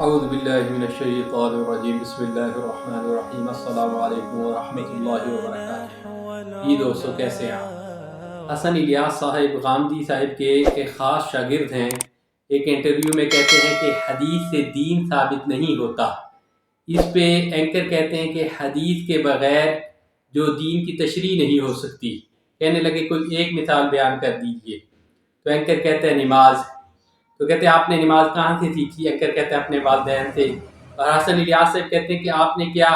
اعوذ باللہ من الشیطان الرجیم بسم اللہ الرحمن الرحیم السلام علیکم ورحمۃ اللہ وبرکاتہ۔ جی دوستو، کیسے ہیں آپ؟ حسن الیاس صاحب غامدی صاحب کے ایک خاص شاگرد ہیں، ایک انٹرویو میں کہتے ہیں کہ حدیث سے دین ثابت نہیں ہوتا۔ اس پہ اینکر کہتے ہیں کہ حدیث کے بغیر جو دین کی تشریح نہیں ہو سکتی۔ کہنے لگے کوئی ایک مثال بیان کر دیجئے، تو اینکر کہتے ہیں نماز۔ تو کہتے ہیں آپ نے نماز کہاں سے سیکھی؟ اینکر کہتے ہیں اپنے والدین سے۔ اور حسن الیاس صاحب کہتے ہیں کہ آپ نے کیا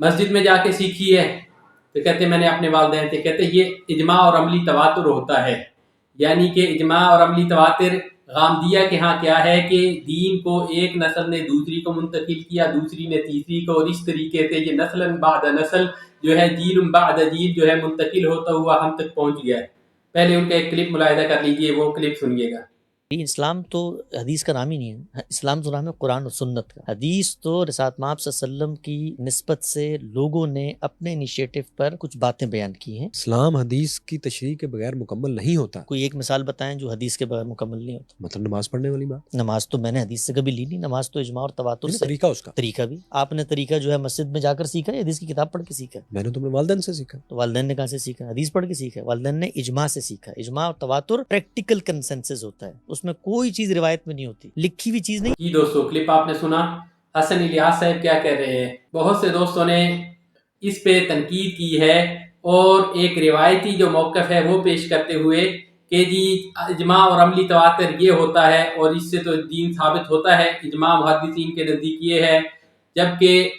مسجد میں جا کے سیکھی ہے؟ تو کہتے ہیں میں نے اپنے والدین سے۔ کہتے ہیں یہ اجماع اور عملی تواتر ہوتا ہے، یعنی کہ اجماع اور عملی تواتر غامدیہ کے ہاں کیا ہے کہ دین کو ایک نسل نے دوسری کو منتقل کیا، دوسری نے تیسری کو، اور اس طریقے سے یہ نسل بعد نسل جو ہے، جیل بعد جیل جو ہے منتقل ہوتا ہوا ہم تک پہنچ گیا ہے۔ پہلے ان کا ایک کلپ ملاحظہ کر لیجئے، وہ کلپ سنیے گا۔ اسلام تو حدیث کا نام ہی نہیں ہے، اسلام تو نام ہے قرآن و سنت کا۔ حدیث تو رسالت مآب صلی اللہ علیہ وسلم کی نسبت سے لوگوں نے اپنے انیشیٹو پر کچھ باتیں بیان کی ہیں۔ اسلام حدیث کی تشریح کے بغیر مکمل نہیں ہوتا۔ کوئی ایک مثال بتائیں جو حدیث کے بغیر مکمل نہیں ہوتا۔ مطلب نماز پڑھنے والی بات؟ نماز تو میں نے حدیث سے کبھی لی نہیں، نماز تو اجماع اور تواتر سے۔ طریقہ اس کا طریقہ بھی آپ نے طریقہ جو ہے مسجد میں جا کر سیکھا ہے، حدیث کی کتاب پڑھ کے سیکھا ہے؟ میں نے تو اپنے والدین سے سیکھا۔ تو والدین نے کہاں سے سیکھا؟ حدیث پڑھ کے سیکھا ہے؟ والدین نے اجماع سے سیکھا۔ اجماع اور تواتر پریکٹیکل کنسنسس ہوتا ہے، اس میں کوئی چیز روایت میں نہیں ہوتی، لکھی ہوئی چیز نہیں۔ جی دوستو، کلپ آپ نے سنا حسن الیاس صاحب کیا کہہ رہے ہیں۔ بہت سے دوستوں نے اس پہ تنقید کی ہے اور ایک روایتی جو موقف ہے وہ پیش کرتے ہوئے کہ جی اجماع اور عملی تواتر یہ ہوتا ہے اور اس سے تو دین ثابت ہوتا ہے۔ اجماع محدثین کے نزدیک یہ ہے، جبکہ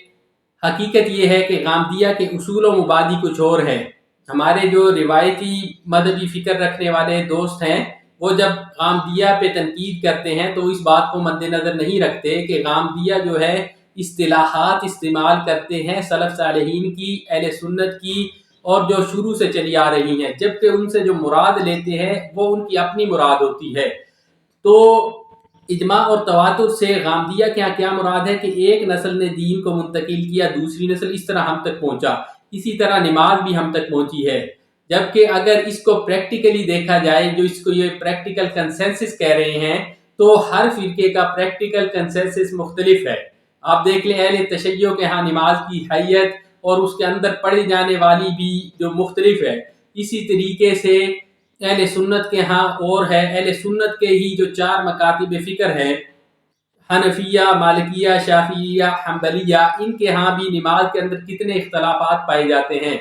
حقیقت یہ ہے کہ غامدیہ کے اصول و مبادی کچھ اور ہیں۔ ہمارے جو روایتی مذہبی فکر رکھنے والے دوست ہیں، وہ جب غامدیہ پہ تنقید کرتے ہیں تو اس بات کو مد نظر نہیں رکھتے کہ غامدیہ جو ہے اصطلاحات استعمال کرتے ہیں سلف صالحین کی، اہل سنت کی، اور جو شروع سے چلی آ رہی ہیں، جبکہ ان سے جو مراد لیتے ہیں وہ ان کی اپنی مراد ہوتی ہے۔ تو اجماع اور تواتر سے غامدیہ کے یہاں کیا مراد ہے کہ ایک نسل نے دین کو منتقل کیا، دوسری نسل اس طرح ہم تک پہنچا۔ اسی طرح نماز بھی ہم تک پہنچی ہے، جبکہ اگر اس کو پریکٹیکلی دیکھا جائے، جو اس کو یہ پریکٹیکل کنسنسس کہہ رہے ہیں، تو ہر فرقے کا پریکٹیکل کنسنسس مختلف ہے۔ آپ دیکھ لیں اہل تشیع کے ہاں نماز کی حیت اور اس کے اندر پڑھی جانے والی بھی جو مختلف ہے، اسی طریقے سے اہل سنت کے ہاں اور ہے۔ اہل سنت کے ہی جو 4 مکاتب فکر ہیں، حنفیہ، مالکیہ، شافعیہ، حنبلیہ، ان کے ہاں بھی نماز کے اندر کتنے اختلافات پائے جاتے ہیں۔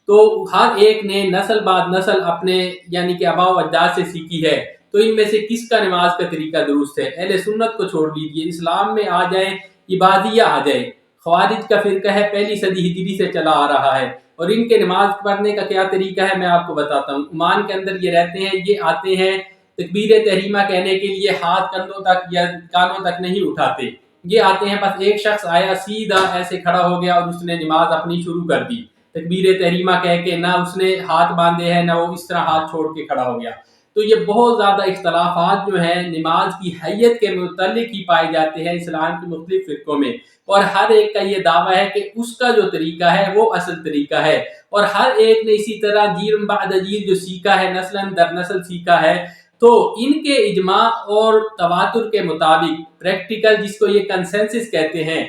تو ہر ایک نے نسل بعد نسل اپنے یعنی کہ آباء و اجداد سے سیکھی ہے۔ تو ان میں سے کس کا نماز کا طریقہ درست ہے؟ اہل سنت کو چھوڑ لیجیے، اسلام میں آ جائیں، عبادیہ آ جائیں۔ خوارج کا فرقہ ہے، پہلی صدی ہجری سے چلا آ رہا ہے، اور ان کے نماز پڑھنے کا کیا طریقہ ہے میں آپ کو بتاتا ہوں۔ عمان کے اندر یہ رہتے ہیں، یہ آتے ہیں تکبیر تحریمہ کہنے کے لیے، ہاتھ کندھوں تک یا کانوں تک نہیں اٹھاتے۔ یہ آتے ہیں، بس ایک شخص آیا سیدھا ایسے کھڑا ہو گیا اور اس نے نماز اپنی شروع کر دی تکبیر تحریمہ کہہ کے، نہ اس نے ہاتھ باندھے ہیں، نہ وہ اس طرح ہاتھ چھوڑ کے کھڑا ہو گیا۔ تو یہ بہت زیادہ اختلافات جو ہیں نماز کی حیت کے متعلق ہی پائے جاتے ہیں اسلام کے مختلف فرقوں میں، اور ہر ایک کا یہ دعویٰ ہے کہ اس کا جو طریقہ ہے وہ اصل طریقہ ہے، اور ہر ایک نے اسی طرح جیل بعد جیل جو سیکھا ہے، نسل در نسل سیکھا ہے۔ تو ان کے اجماع اور تواتر کے مطابق پریکٹیکل، جس کو یہ کنسنسس کہتے ہیں،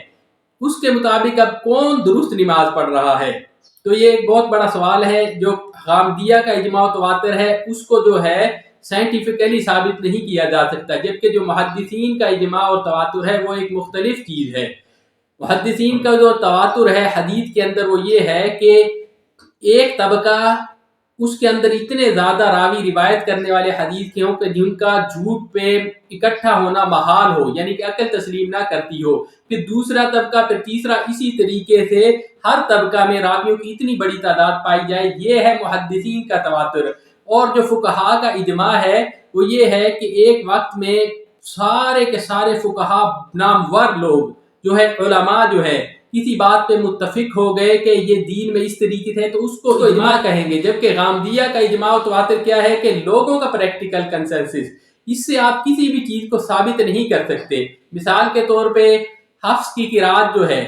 اس کے مطابق اب کون درست نماز پڑھ رہا ہے؟ تو یہ ایک بہت بڑا سوال ہے۔ جو غامدیہ کا اجماع و تواتر ہے، اس کو جو ہے سائنٹیفکلی ثابت نہیں کیا جا سکتا، جبکہ جو محدثین کا اجماع اور تواتر ہے وہ ایک مختلف چیز ہے۔ محدثین کا جو تواتر ہے حدیث کے اندر، وہ یہ ہے کہ ایک طبقہ اس کے اندر اتنے زیادہ راوی روایت کرنے والے حدیث کے ہوں کہ جن کا جھوٹ پہ اکٹھا ہونا محال ہو، یعنی کہ عقل تسلیم نہ کرتی ہو، پھر دوسرا طبقہ، پھر تیسرا، اسی طریقے سے ہر طبقہ میں راویوں کی اتنی بڑی تعداد پائی جائے، یہ ہے محدثین کا تواتر۔ اور جو فقہاء کا اجماع ہے وہ یہ ہے کہ ایک وقت میں سارے کے سارے فقہاء، نامور لوگ جو ہے، علماء جو ہے، کسی بات پہ متفق ہو گئے کہ یہ دین میں اس طریقے سے ہے، تو اس کو اجماع کہیں گے۔ جبکہ غامدیہ کا اجماع و تواتر کیا ہے کہ لوگوں کا پریکٹیکل کنسنسس، اس سے آپ کسی بھی چیز کو ثابت نہیں کر سکتے۔ مثال کے طور پہ حفص کی قرات جو ہے،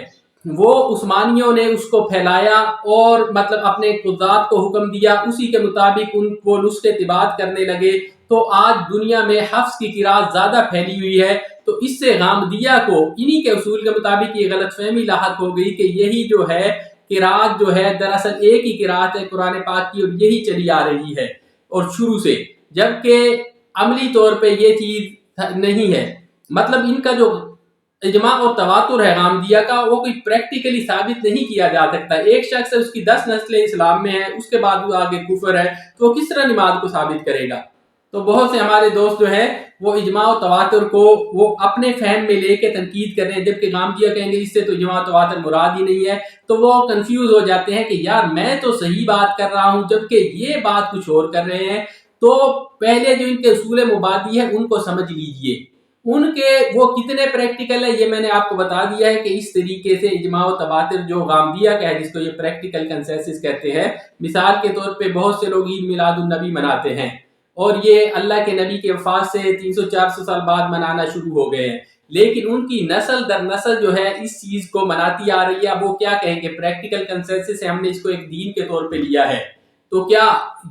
وہ عثمانیوں نے اس کو پھیلایا اور مطلب اپنے قضات کو حکم دیا، اسی کے مطابق ان کو نسخے اتباع کرنے لگے، تو آج دنیا میں حفظ کی قراءت زیادہ پھیلی ہوئی ہے۔ تو اس سے غامدیہ کو انہی کے اصول کے مطابق یہ غلط فہمی لاحق ہو گئی کہ یہی جو ہے قراءت جو ہے دراصل ایک ہی قراءت ہے قرآن پاک کی، اور یہی چلی آ رہی ہے اور شروع سے، جبکہ عملی طور پہ یہ چیز نہیں ہے۔ مطلب ان کا جو اجماع اور تواتر ہے غامدیہ کا، وہ کوئی پریکٹیکلی ثابت نہیں کیا جا سکتا۔ ایک شخص ہے، اس کی 10 نسلیں اسلام میں ہیں، اس کے بعد وہ آگے کفر ہے، تو وہ کس طرح نماز کو ثابت کرے گا؟ تو بہت سے ہمارے دوست جو ہیں وہ اجماع و تواتر کو وہ اپنے فہم میں لے کے تنقید کر رہے ہیں، جبکہ غامدیہ کہیں گے اس سے تو اجماع و تواتر مراد ہی نہیں ہے، تو وہ کنفیوز ہو جاتے ہیں کہ یار میں تو صحیح بات کر رہا ہوں جبکہ یہ بات کچھ اور کر رہے ہیں۔ تو پہلے جو ان کے اصول مبادی ہیں ان کو سمجھ لیجئے، ان کے وہ کتنے پریکٹیکل ہے یہ میں نے آپ کو بتا دیا ہے کہ اس طریقے سے اجماع و تواتر جو غامدیہ کا ہے، جس کو یہ پریکٹیکل کنسنسس کہتے ہیں، مثال کے طور پہ بہت سے لوگ عید میلاد النبی مناتے ہیں اور یہ اللہ کے نبی کے وفات سے 300-400 سال بعد منانا شروع ہو گئے ہیں، لیکن ان کی نسل در نسل جو ہے اس چیز کو مناتی آ رہی ہے۔ اب وہ کیا کہیں کہ پریکٹیکل کنسنسس ہے، ہم نے اس کو ایک دین کے طور پہ لیا ہے، تو کیا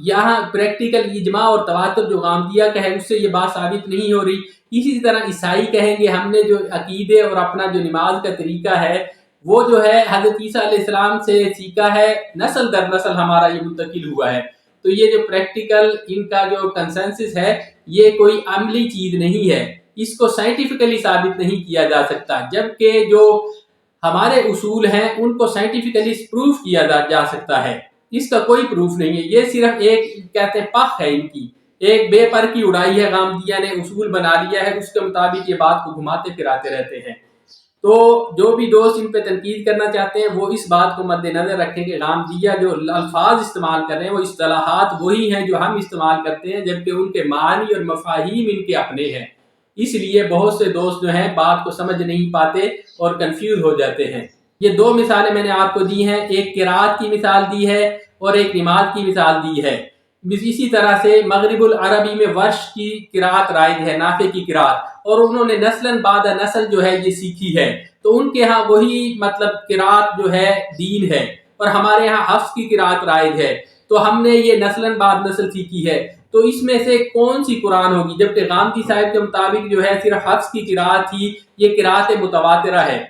یہاں پریکٹیکل اجماع اور تواتر جو غامدیہ کا ہے اس سے یہ بات ثابت نہیں ہو رہی؟ اسی طرح عیسائی کہیں گے ہم نے جو عقیدے اور اپنا جو نماز کا طریقہ ہے وہ جو ہے حضرت عیسیٰ علیہ السلام سے سیکھا ہے، نسل در نسل ہمارا یہ منتقل ہوا ہے۔ تو یہ جو پریکٹیکل ان کا جو کنسنسس ہے یہ کوئی عملی چیز نہیں ہے، اس کو سائنٹیفکلی ثابت نہیں کیا جا سکتا، جبکہ جو ہمارے اصول ہیں ان کو سائنٹیفکلی پروف کیا جا سکتا ہے۔ اس کا کوئی پروف نہیں ہے، یہ صرف ایک کہتے ہیں پخ ہے، ان کی ایک بے پر کی اڑائی ہے، غامدیہ نے اصول بنا لیا ہے، اس کے مطابق یہ بات کو گھماتے پھراتے رہتے ہیں۔ تو جو بھی دوست ان پہ تنقید کرنا چاہتے ہیں وہ اس بات کو مد نظر رکھیں کہ غامدیہ جو الفاظ استعمال کر رہے ہیں وہ اصطلاحات وہی ہیں جو ہم استعمال کرتے ہیں، جبکہ ان کے معنی اور مفاہیم ان کے اپنے ہیں۔ اس لیے بہت سے دوست جو ہیں بات کو سمجھ نہیں پاتے اور کنفیوز ہو جاتے ہیں۔ یہ دو مثالیں میں نے آپ کو دی ہیں، ایک قرات کی مثال دی ہے اور ایک نماز کی مثال دی ہے۔ اسی طرح سے مغرب العربی میں ورش کی قرات رائج ہے، نافع کی قرات، اور انہوں نے نسلاً بعد نسل جو ہے یہ سیکھی ہے، تو ان کے ہاں وہی مطلب قرات جو ہے دین ہے، اور ہمارے ہاں حفظ کی قرات رائج ہے، تو ہم نے یہ نسلاً بعد نسل سیکھی ہے۔ تو اس میں سے کون سی قرآن ہوگی؟ جبکہ غامدی صاحب کے مطابق جو ہے صرف حفظ کی قرات ہی یہ قرات متواترہ ہے۔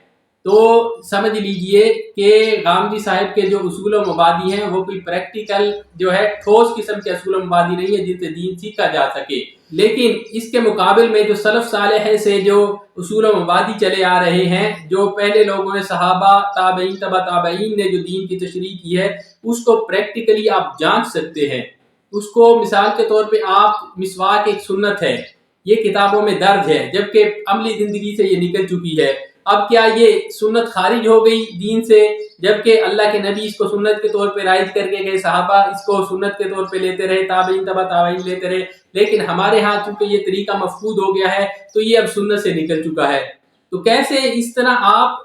تو سمجھ لیجئے کہ غامدی صاحب کے جو اصول و مبادی ہیں وہ کوئی پریکٹیکل جو ہے ٹھوس قسم کے اصول و مبادی نہیں ہے جن سے دین سیکھا جا سکے، لیکن اس کے مقابل میں جو سلف صالح سے جو اصول و مبادی چلے آ رہے ہیں، جو پہلے لوگوں نے صحابہ تابعین تبع تابعین نے جو دین کی تشریح کی ہے، اس کو پریکٹیکلی آپ جانچ سکتے ہیں۔ اس کو مثال کے طور پہ آپ مسواک ایک سنت ہے، یہ کتابوں میں درج ہے، جبکہ عملی زندگی سے یہ نکل چکی ہے۔ اب کیا یہ سنت خارج ہو گئی دین سے؟ جبکہ اللہ کے نبی اس کو سنت کے طور پہ رائج کر کے گئے، صحابہ اس کو سنت کے طور پہ لیتے رہے، تابعین تبع تابعین لیتے رہے، لیکن ہمارے ہاں چونکہ یہ طریقہ مفقود ہو گیا ہے تو یہ اب سنت سے نکل چکا ہے۔ تو کیسے اس طرح آپ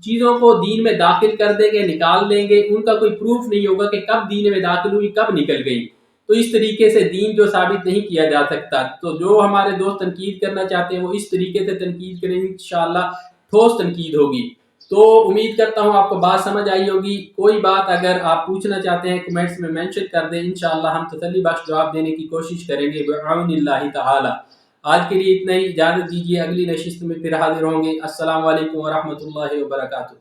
چیزوں کو دین میں داخل کر دیں گے، نکال دیں گے، ان کا کوئی پروف نہیں ہوگا کہ کب دین میں داخل ہوئی کب نکل گئی، تو اس طریقے سے دین جو ثابت نہیں کیا جا سکتا۔ تو جو ہمارے دوست تنقید کرنا چاہتے ہیں وہ اس طریقے سے تنقید کریں، انشاءاللہ ٹھوس تنقید ہوگی۔ تو امید کرتا ہوں آپ کو بات سمجھ آئی ہوگی۔ کوئی بات اگر آپ پوچھنا چاہتے ہیں کمنٹس میں مینشن کر دیں، انشاءاللہ ہم تسلی بخش جواب دینے کی کوشش کریں گے بعون اللہ تعالی۔ آج کے لیے اتنا ہی، اجازت دیجیے، اگلی نشست میں پھر حاضر ہوں گے۔ السلام علیکم ورحمۃ اللہ وبرکاتہ۔